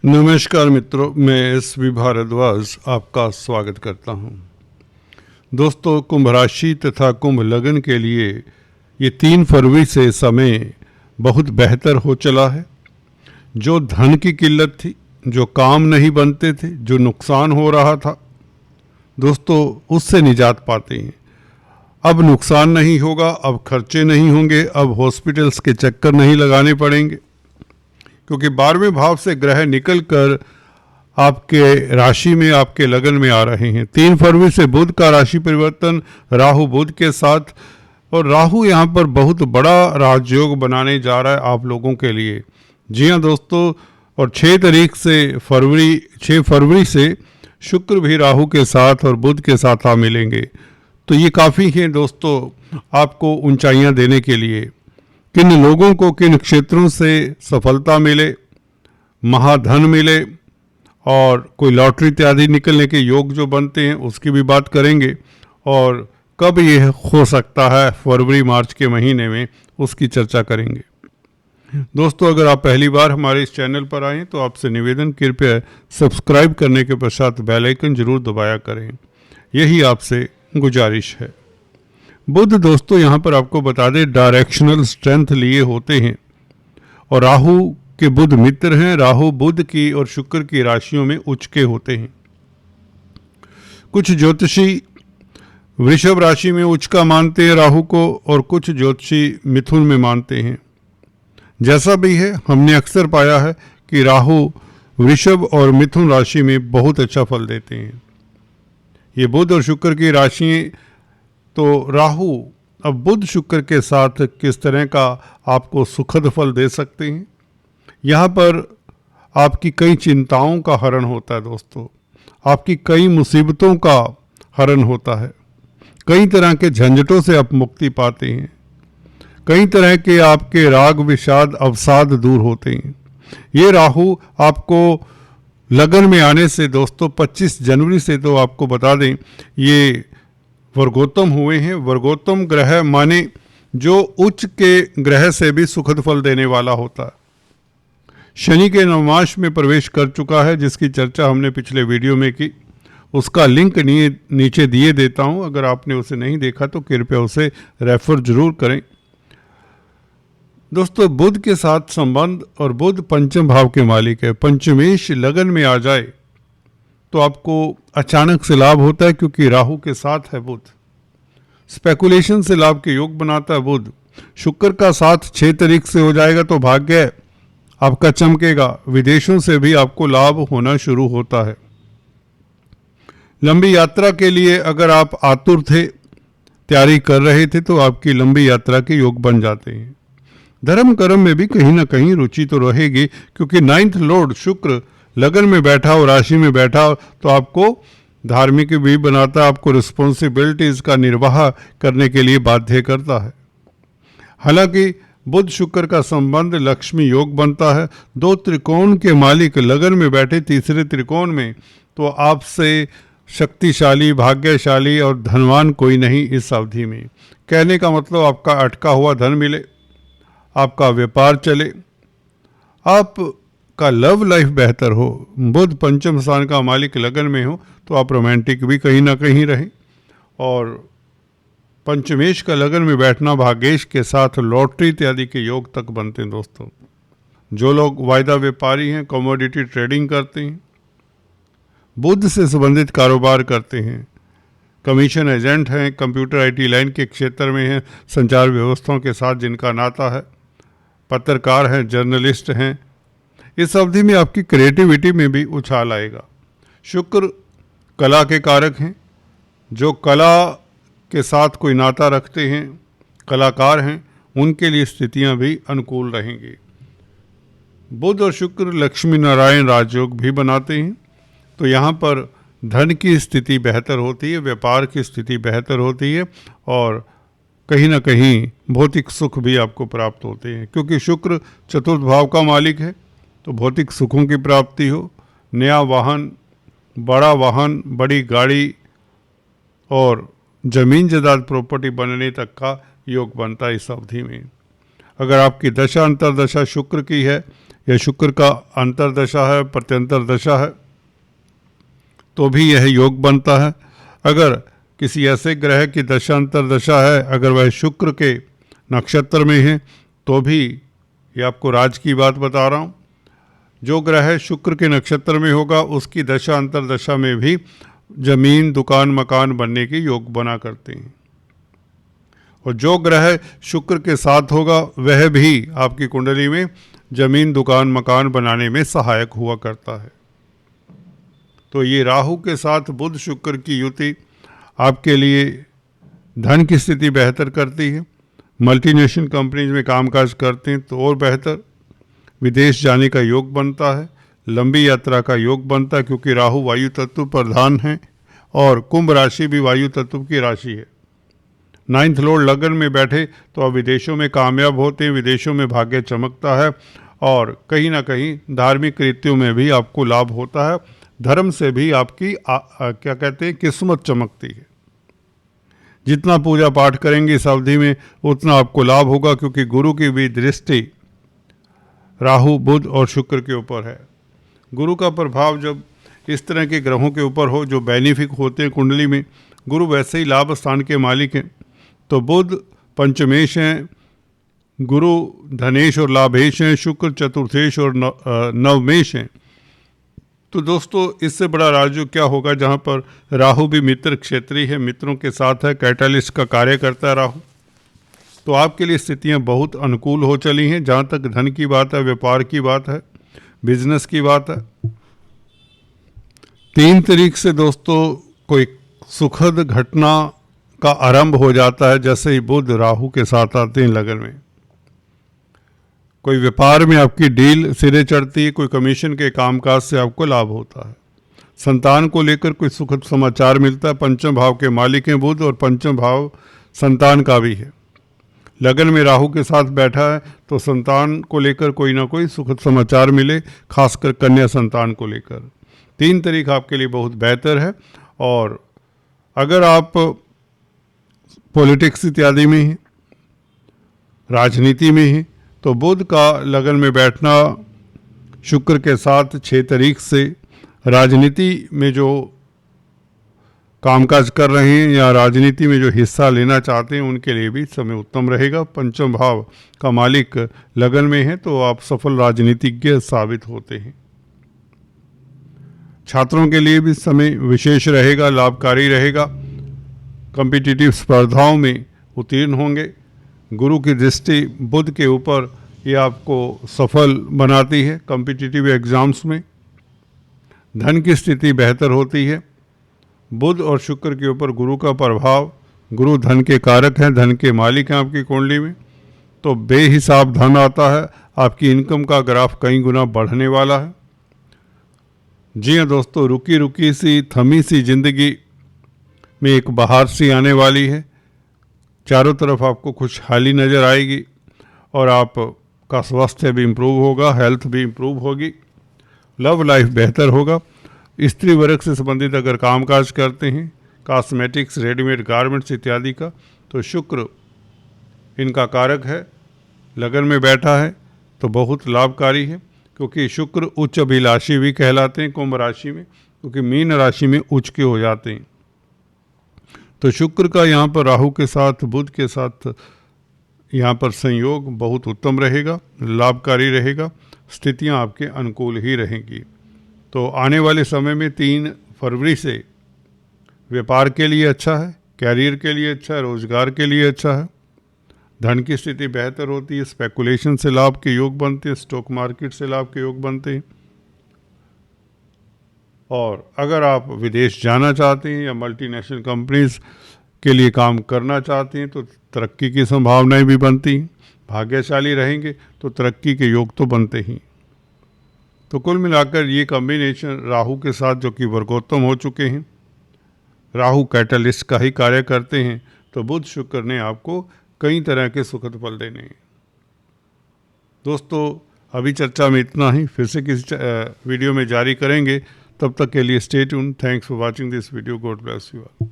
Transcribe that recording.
नमस्कार मित्रों, मैं SV भारद्वाज आपका स्वागत करता हूं। दोस्तों, कुंभ राशि तथा कुंभ लगन के लिए ये 3 फरवरी से समय बहुत बेहतर हो चला है। जो धन की किल्लत थी, जो काम नहीं बनते थे, जो नुकसान हो रहा था, दोस्तों उससे निजात पाते हैं। अब नुकसान नहीं होगा, अब खर्चे नहीं होंगे, अब हॉस्पिटल्स के चक्कर नहीं लगाने पड़ेंगे, क्योंकि 12वें भाव से ग्रह निकलकर आपके राशि में, आपके लगन में आ रहे हैं। 3 फरवरी से बुध का राशि परिवर्तन राहु बुध के साथ, और राहु यहाँ पर बहुत बड़ा राजयोग बनाने जा रहा है आप लोगों के लिए। जी हाँ दोस्तों, और 6 फरवरी से शुक्र भी राहु के साथ और बुध के साथ आ मिलेंगे। तो ये काफ़ी है दोस्तों आपको ऊंचाइयां देने के लिए। किन लोगों को किन क्षेत्रों से सफलता मिले, महाधन मिले और कोई लॉटरी इत्यादि निकलने के योग जो बनते हैं उसकी भी बात करेंगे, और कब यह हो सकता है फरवरी मार्च के महीने में, उसकी चर्चा करेंगे। दोस्तों, अगर आप पहली बार हमारे इस चैनल पर आए तो आपसे निवेदन, कृपया सब्सक्राइब करने के पश्चात बेल आइकन जरूर दबाया करें, यही आपसे गुजारिश है। बुध दोस्तों यहाँ पर आपको बता दें डायरेक्शनल स्ट्रेंथ लिए होते हैं, और राहु के बुध मित्र हैं। राहु बुध की और शुक्र की राशियों में उच्च के होते हैं। कुछ ज्योतिषी वृषभ राशि में उच्च का मानते हैं राहु को, और कुछ ज्योतिषी मिथुन में मानते हैं। जैसा भी है, हमने अक्सर पाया है कि राहु वृषभ और मिथुन राशि में बहुत अच्छा फल देते हैं। ये बुध और शुक्र की राशि, तो राहु अब बुध शुक्र के साथ किस तरह का आपको सुखद फल दे सकते हैं। यहाँ पर आपकी कई चिंताओं का हरण होता है दोस्तों, आपकी कई मुसीबतों का हरण होता है, कई तरह के झंझटों से आप मुक्ति पाते हैं, कई तरह के आपके राग विषाद अवसाद दूर होते हैं। ये राहु आपको लगन में आने से दोस्तों 25 जनवरी से, तो आपको बता दें ये वर्गोत्तम हुए हैं। वर्गोत्तम ग्रह माने जो उच्च के ग्रह से भी सुखद फल देने वाला होता है। शनि के नवमाश में प्रवेश कर चुका है, जिसकी चर्चा हमने पिछले वीडियो में की। उसका लिंक नीचे दिए देता हूं, अगर आपने उसे नहीं देखा तो कृपया उसे रेफर जरूर करें। दोस्तों, बुध के साथ संबंध, और बुध पंचम भाव के मालिक है। पंचमेश लगन में आ जाए तो आपको अचानक से लाभ होता है, क्योंकि राहु के साथ है बुध। स्पेकुलेशन से लाभ के योग बनाता है बुध। शुक्र का साथ 6 तारीख से हो जाएगा तो भाग्य आपका चमकेगा। विदेशों से भी आपको लाभ होना शुरू होता है। लंबी यात्रा के लिए अगर आप आतुर थे, तैयारी कर रहे थे, तो आपकी लंबी यात्रा के योग बन जाते हैं। धर्म कर्म में भी कहीं ना कहीं रुचि तो रहेगी, क्योंकि 9th लॉर्ड शुक्र लगन में बैठा हो, राशि में बैठा हो, तो आपको धार्मिक भी बनाता है, आपको रिस्पॉन्सिबिलिटीज का निर्वाह करने के लिए बाध्य करता है। हालांकि बुध शुक्र का संबंध लक्ष्मी योग बनता है। 2 त्रिकोण के मालिक लगन में बैठे तीसरे त्रिकोण में, तो आपसे शक्तिशाली, भाग्यशाली और धनवान कोई नहीं इस अवधि में। कहने का मतलब आपका अटका हुआ धन मिले, आपका व्यापार चले, आपका लव लाइफ बेहतर हो। बुध पंचम स्थान का मालिक लगन में हो तो आप रोमांटिक भी कहीं ना कहीं रहें, और पंचमेश का लगन में बैठना भाग्येश के साथ लॉटरी इत्यादि के योग तक बनते हैं दोस्तों। जो लोग वायदा व्यापारी हैं, कमोडिटी ट्रेडिंग करते हैं, बुध से संबंधित कारोबार करते हैं, कमीशन एजेंट हैं, कंप्यूटर IT लाइन के क्षेत्र में हैं, संचार व्यवस्थाओं के साथ जिनका नाता है, पत्रकार हैं, जर्नलिस्ट हैं, इस अवधि में आपकी क्रिएटिविटी में भी उछाल आएगा। शुक्र कला के कारक हैं। जो कला के साथ कोई नाता रखते हैं, कलाकार हैं, उनके लिए स्थितियां भी अनुकूल रहेंगी। बुध और शुक्र लक्ष्मी नारायण राजयोग भी बनाते हैं, तो यहाँ पर धन की स्थिति बेहतर होती है, व्यापार की स्थिति बेहतर होती है, और कहीं ना कहीं भौतिक सुख भी आपको प्राप्त होते हैं, क्योंकि शुक्र चतुर्थ भाव का मालिक है। तो भौतिक सुखों की प्राप्ति हो, नया वाहन, बड़ी गाड़ी और जमीन जायदाद प्रॉपर्टी बनने तक का योग बनता है इस अवधि में। अगर आपकी दशा अंतरदशा शुक्र की है या शुक्र का अंतर्दशा है, प्रत्यंतर दशा है, तो भी यह योग बनता है। अगर किसी ऐसे ग्रह की दशा अंतर्दशा है, अगर वह शुक्र के नक्षत्र में है, तो भी, ये आपको राज की बात बता रहा हूँ, जो ग्रह शुक्र के नक्षत्र में होगा उसकी दशा अंतर्दशा में भी जमीन, दुकान, मकान बनने के योग बना करते हैं। और जो ग्रह शुक्र के साथ होगा वह भी आपकी कुंडली में जमीन, दुकान, मकान बनाने में सहायक हुआ करता है। तो ये राहु के साथ बुध शुक्र की युति आपके लिए धन की स्थिति बेहतर करती है। मल्टीनेशनल कंपनीज में कामकाज करते हैं तो और बेहतर, विदेश जाने का योग बनता है, लंबी यात्रा का योग बनता है, क्योंकि राहु वायु तत्व प्रधान है और कुंभ राशि भी वायु तत्व की राशि है। 9th लॉर्ड लगन में बैठे तो आप विदेशों में कामयाब होते हैं, विदेशों में भाग्य चमकता है और कहीं ना कहीं धार्मिक कृत्यों में भी आपको लाभ होता है। धर्म से भी आपकी क्या कहते हैं, किस्मत चमकती है। जितना पूजा पाठ करेंगे इस अवधि में उतना आपको लाभ होगा, क्योंकि गुरु की भी दृष्टि राहु, बुध और शुक्र के ऊपर है। गुरु का प्रभाव जब इस तरह के ग्रहों के ऊपर हो जो बेनिफिक होते हैं कुंडली में, गुरु वैसे ही लाभ स्थान के मालिक हैं। तो बुध पंचमेश हैं, गुरु धनेश और लाभेश हैं, शुक्र चतुर्थेश और नवमेश हैं। तो दोस्तों, इससे बड़ा राजयोग क्या होगा जहाँ पर राहु भी मित्र क्षेत्रीय है, मित्रों के साथ है, कैटालिस्ट का कार्य करता है राहु। तो आपके लिए स्थितियाँ बहुत अनुकूल हो चली हैं। जहाँ तक धन की बात है, व्यापार की बात है, बिजनेस की बात है, 3 तारीख से दोस्तों कोई सुखद घटना का आरंभ हो जाता है। जैसे ही बुध राहु के साथ आते हैं लगन में, कोई व्यापार में आपकी डील सिरे चढ़ती है, कोई कमीशन के कामकाज से आपको लाभ होता है, संतान को लेकर कोई सुखद समाचार मिलता है। पंचम भाव के मालिक हैं बुध और पंचम भाव संतान का भी है। लगन में राहु के साथ बैठा है तो संतान को लेकर कोई ना कोई सुखद समाचार मिले, खासकर कन्या संतान को लेकर। 3 तारीख आपके लिए बहुत बेहतर है। और अगर आप पॉलिटिक्स इत्यादि में हैं, राजनीति में हैं, तो बुध का लगन में बैठना शुक्र के साथ 6 तारीख से राजनीति में जो कामकाज कर रहे हैं या राजनीति में जो हिस्सा लेना चाहते हैं उनके लिए भी समय उत्तम रहेगा। पंचम भाव का मालिक लगन में है तो आप सफल राजनीतिज्ञ साबित होते हैं। छात्रों के लिए भी समय विशेष रहेगा, लाभकारी रहेगा। कॉम्पिटिटिव स्पर्धाओं में उत्तीर्ण होंगे। गुरु की दृष्टि बुध के ऊपर ये आपको सफल बनाती है कॉम्पिटिटिव एग्जाम्स में। धन की स्थिति बेहतर होती है। बुध और शुक्र के ऊपर गुरु का प्रभाव, गुरु धन के कारक हैं, धन के मालिक हैं आपकी कुंडली में, तो बेहिसाब धन आता है। आपकी इनकम का ग्राफ कई गुना बढ़ने वाला है। जी हाँ दोस्तों, रुकी रुकी सी थमी सी जिंदगी में एक बहार सी आने वाली है। चारों तरफ आपको खुशहाली नज़र आएगी और आपका स्वास्थ्य भी इम्प्रूव होगा, हेल्थ भी इम्प्रूव होगी, लव लाइफ बेहतर होगा। स्त्री वर्ग से संबंधित अगर कामकाज करते हैं, कॉस्मेटिक्स, रेडीमेड गारमेंट्स इत्यादि का, तो शुक्र इनका कारक है, लगन में बैठा है तो बहुत लाभकारी है। क्योंकि शुक्र उच्च अभिलाषी भी कहलाते हैं कुंभ राशि में, क्योंकि मीन राशि में उच्च के हो जाते हैं। तो शुक्र का यहाँ पर राहु के साथ, बुध के साथ यहाँ पर संयोग बहुत उत्तम रहेगा, लाभकारी रहेगा। स्थितियाँ आपके अनुकूल ही रहेंगी। तो आने वाले समय में 3 फरवरी से व्यापार के लिए अच्छा है, कैरियर के लिए अच्छा है, रोजगार के लिए अच्छा है। धन की स्थिति बेहतर होती है, स्पेकुलेशन से लाभ के योग बनते हैं, स्टॉक मार्केट से लाभ के योग बनते हैं। और अगर आप विदेश जाना चाहते हैं या मल्टीनेशनल कंपनीज के लिए काम करना चाहते हैं तो तरक्की की संभावनाएं भी बनती हैं। भाग्यशाली रहेंगे तो तरक्की के योग तो बनते ही। तो कुल मिलाकर ये कॉम्बिनेशन राहु के साथ, जो कि वर्गोत्तम हो चुके हैं, राहु कैटलिस्ट का ही कार्य करते हैं, तो बुध शुक्र ने आपको कई तरह के सुखद फल देने हैं। दोस्तों, अभी चर्चा में इतना ही, फिर से किसी वीडियो में जारी करेंगे। तब तक के लिए stay tune. Thanks for watching this video. God bless you all.